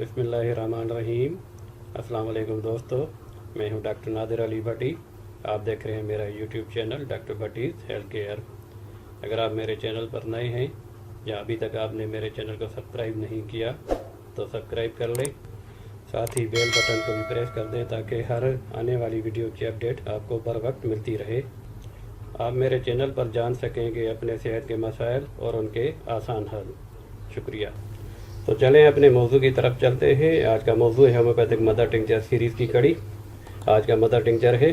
बिस्मिल्लाहिर्रहमानिर्रहीम। अस्सलाम वालेकुम दोस्तों, मैं हूं डॉक्टर नादिर अली भट्टी। आप देख रहे हैं मेरा YouTube channel doctor Bhatti's health care. अगर आप मेरे चैनल पर नए हैं या अभी तक आपने मेरे चैनल को सब्सक्राइब नहीं किया तो सब्सक्राइब कर लें, साथ ही बेल बटन को भी प्रेस कर दें ताकि हर आने वाली वीडियो की अपडेट आपको बर वक्त मिलती रहे। आप मेरे चैनल पर जान सकेंगे अपने सेहत के मसाइल और उनके आसान हल। शुक्रिया। तो चलें अपने मौजू की तरफ चलते हैं। आज का मौजू है होम्योपैथिक मदर टिंचर सीरीज़ की कड़ी। आज का मदर टिंचर है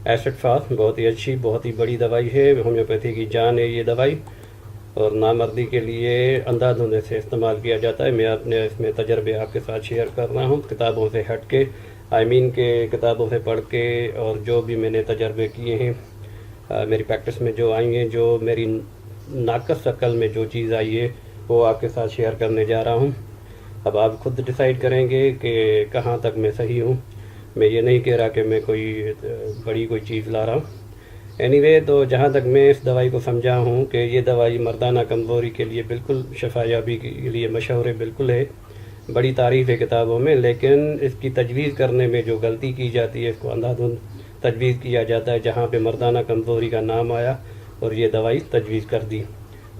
एसिड फास्ट। बहुत ही अच्छी, बहुत ही बड़ी दवाई है, होम्योपैथी की जान है ये दवाई, और नामर्दी के लिए अंधाधुंध से इस्तेमाल किया जाता है। मैं अपने इसमें तजर्बे आपके साथ शेयर कर रहा हूँ, किताबों से हट के, के किताबों से पढ़ के, और जो भी मैंने तजर्बे किए हैं मेरी प्रैक्टिस में जो आई हैं, जो मेरी नाकस अकल में जो चीज़ आई है वो आपके साथ शेयर करने जा रहा हूँ। अब आप खुद डिसाइड करेंगे कि कहाँ तक मैं सही हूँ। मैं ये नहीं कह रहा कि मैं कोई कोई चीज़ ला रहा हूँ। एनीवे, तो जहाँ तक मैं इस दवाई को समझा हूँ कि ये दवाई मर्दाना कमज़ोरी के लिए बिल्कुल शफायाबी के लिए मशहूर है, बिल्कुल है, बड़ी तारीफ़ है किताबों में। लेकिन इसकी तजवीज़ करने में जो गलती की जाती है, इसको अंधाधुंध तजवीज़ किया जाता है, जहाँ पे मर्दाना कमज़ोरी का नाम आया और ये दवाई तजवीज़ कर दी।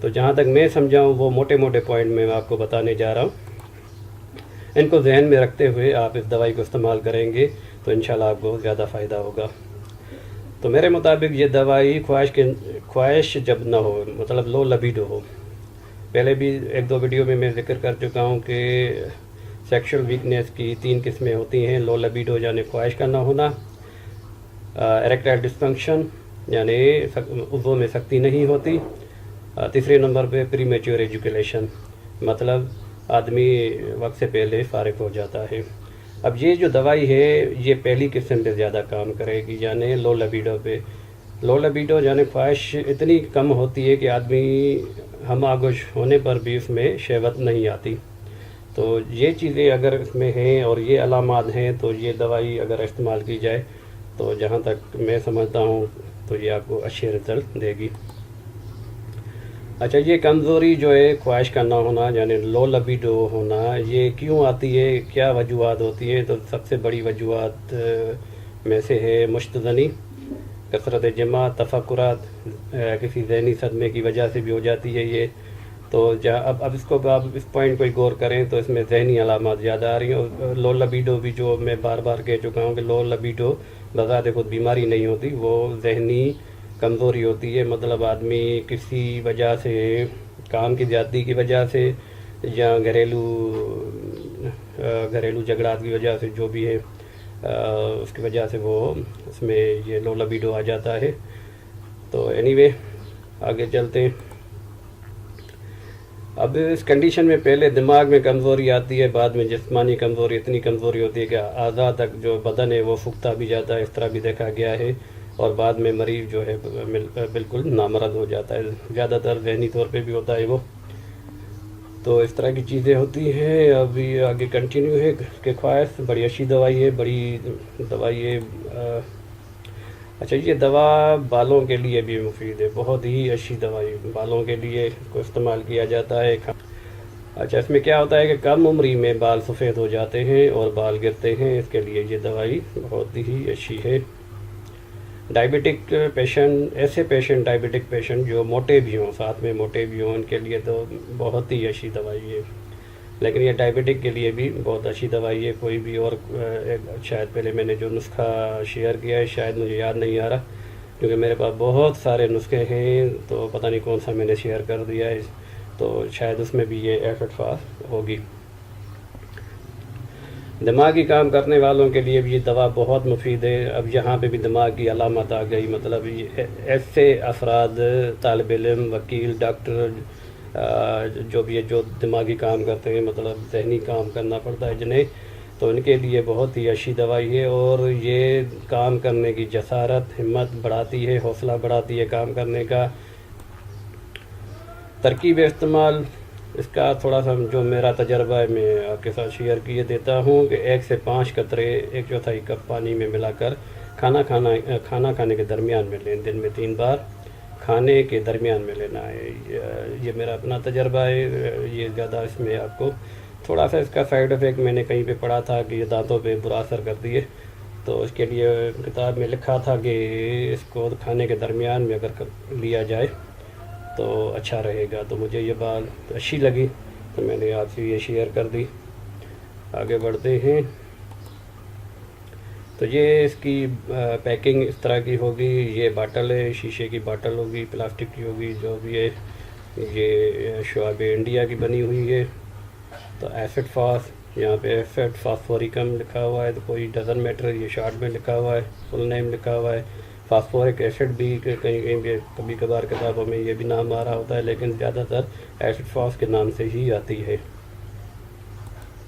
तो जहाँ तक मैं समझाऊँ वो मोटे मोटे पॉइंट मैं आपको बताने जा रहा हूँ। इनको जहन में रखते हुए आप इस दवाई को इस्तेमाल करेंगे तो इंशाल्लाह आपको ज़्यादा फ़ायदा होगा। तो मेरे मुताबिक ये दवाई ख्वाहिश जब ना हो, मतलब लो लिबिडो हो। पहले भी एक दो वीडियो में मैं जिक्र कर चुका हूँ कि सेक्सुअल वीकनेस की 3 किस्में होती हैं। लो लिबिडो यानी ख्वाहिश का ना होना, इरेक्टाइल डिस्फंक्शन यानी उज़्वों में शक्ति नहीं होती, तीसरे नंबर पे प्रीमेच्योर एजुकेशन, मतलब आदमी वक्त से पहले फारिग हो जाता है। अब ये जो दवाई है ये पहली किस्म पे ज़्यादा काम करेगी, यानी लो लिबिडो पे। लो लिबिडो यानी ख्वाहिश इतनी कम होती है कि आदमी हम आगोश होने पर भी उसमें शहवत नहीं आती। तो ये चीज़ें अगर इसमें हैं और ये अलामात हैं तो ये दवाई अगर इस्तेमाल की जाए तो जहाँ तक मैं समझता हूँ तो ये आपको अच्छे रिज़ल्ट देगी। अच्छा, ये कमज़ोरी जो है ख्वाहिश का ना होना यानी लो लिबिडो होना, ये क्यों आती है, क्या वजूहात होती है? तो सबसे बड़ी वजूहात में से है मुश्तज़नी, कसरत जमा, तफक्कुरात, किसी ज़हनी सदमे की वजह से भी हो जाती है ये। तो अब इसको आप इस पॉइंट को गौर करें तो इसमें ज़हनी अलामत ज़्यादा आ रही हैं। और लो लिबिडो भी, जो मैं बार बार कह चुका हूँ कि लो लिबिडो बज़ात खुद बीमारी नहीं होती, वो ज़हनी कमज़ोरी होती है। मतलब आदमी किसी वजह से, काम की ज़्यादती की वजह से या घरेलू झगड़ात की वजह से, जो भी है उसकी वजह से वो उसमें ये लो लिबिडो आ जाता है। तो एनीवे, आगे चलते हैं। अब इस कंडीशन में पहले दिमाग में कमज़ोरी आती है, बाद में जिस्मानी कमज़ोरी, इतनी कमज़ोरी होती है कि आज़ा तक जो बदन है वो फुकता भी जाता है, इस तरह भी देखा गया है। और बाद में मरीज़ जो है बिल्कुल नामर्द हो जाता है, ज़्यादातर ज़हनी तौर पे भी होता है वो। तो इस तरह की चीज़ें होती हैं। अभी आगे कंटिन्यू है कि ख्वाहिश बड़ी अच्छी दवाई है, बड़ी दवाई है। अच्छा, ये दवा बालों के लिए भी मुफीद है, बहुत ही अच्छी दवाई बालों के लिए इसको इस्तेमाल किया जाता है। अच्छा, इसमें क्या होता है कि कम उम्री में बाल सफ़ेद हो जाते हैं और बाल गिरते हैं, इसके लिए ये दवाई बहुत ही अच्छी है। डायबिटिक पेशेंट, ऐसे पेशेंट, डायबिटिक पेशेंट जो मोटे भी हों, साथ में मोटे भी हों, उनके लिए तो बहुत ही अच्छी दवाई है। लेकिन ये डायबिटिक के लिए भी बहुत अच्छी दवाई है। कोई भी और शायद पहले मैंने जो नुस्खा शेयर किया है शायद मुझे याद नहीं आ रहा, क्योंकि मेरे पास बहुत सारे नुस्खे हैं, तो पता नहीं कौन सा मैंने शेयर कर दिया है, तो शायद उसमें भी ये एसिड फास्ट होगी। दिमागी काम करने वालों के लिए भी ये दवा बहुत मुफीद है। अब यहाँ पे भी दिमाग की अलामत आ गई, मतलब ये ऐसे अफराद, तालिब इल्म, वकील, डॉक्टर, जो भी है, जो दिमागी काम करते हैं, मतलब ज़हनी काम करना पड़ता है जिन्हें, तो इनके लिए बहुत ही अच्छी दवाई है। और ये काम करने की जसारत, हिम्मत बढ़ाती है, हौसला बढ़ाती है काम करने का। तरकीब इस्तेमाल इसका थोड़ा सा जो मेरा तजर्बा है मैं आपके साथ शेयर किए देता हूँ कि 1 से 5 कतरे 1/4 कप पानी में मिलाकर खाना खाने के दरमियान में लें। दिन में 3 बार खाने के दरमियान में लेना है। ये मेरा अपना तजर्बा है, ये ज़्यादा इसमें आपको تھوڑا سا اس کا سائیڈ افیکٹ میں نے کہیں پہ پڑھا تھا کہ یہ دانتوں پہ برا اثر کرتی ہے، تو اس کے لیے کتاب میں لکھا تھا کہ اس کو کھانے کے درمیان میں اگر لیا جائے تو اچھا رہے گا، تو مجھے یہ بات اچھی لگی تو میں نے آپ سے یہ شیئر کر دی۔ آگے بڑھتے ہیں۔ تو یہ اس کی پیکنگ اس طرح کی ہوگی، یہ باٹل ہے، شیشے کی باٹل ہوگی، پلاسٹک کی ہوگی، جو بھی ہے یہ شعاب انڈیا کی بنی ہوئی ہے۔ تو ایسڈ فاس، یہاں پہ ایسڈ فاسفوریکم لکھا ہوا ہے، تو کوئی ڈزن میٹر، یہ شارٹ میں لکھا ہوا ہے، فل نیم لکھا ہوا ہے۔ فاسفورک ایسڈ بھی کہیں کہیں پہ کبھی کبھار کتابوں میں یہ بھی نام آ رہا ہوتا ہے، لیکن زیادہ تر ایسڈ فاس کے نام سے ہی آتی ہے۔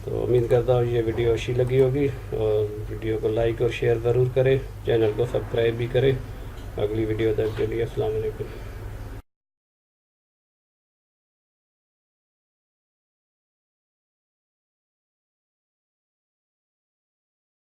تو امید کرتا ہوں یہ ویڈیو اچھی لگی ہوگی، اور ویڈیو کو لائک اور شیئر ضرور کریں، چینل کو سبسکرائب بھی کریں۔ اگلی ویڈیو تک کے لیے السلام علیکم۔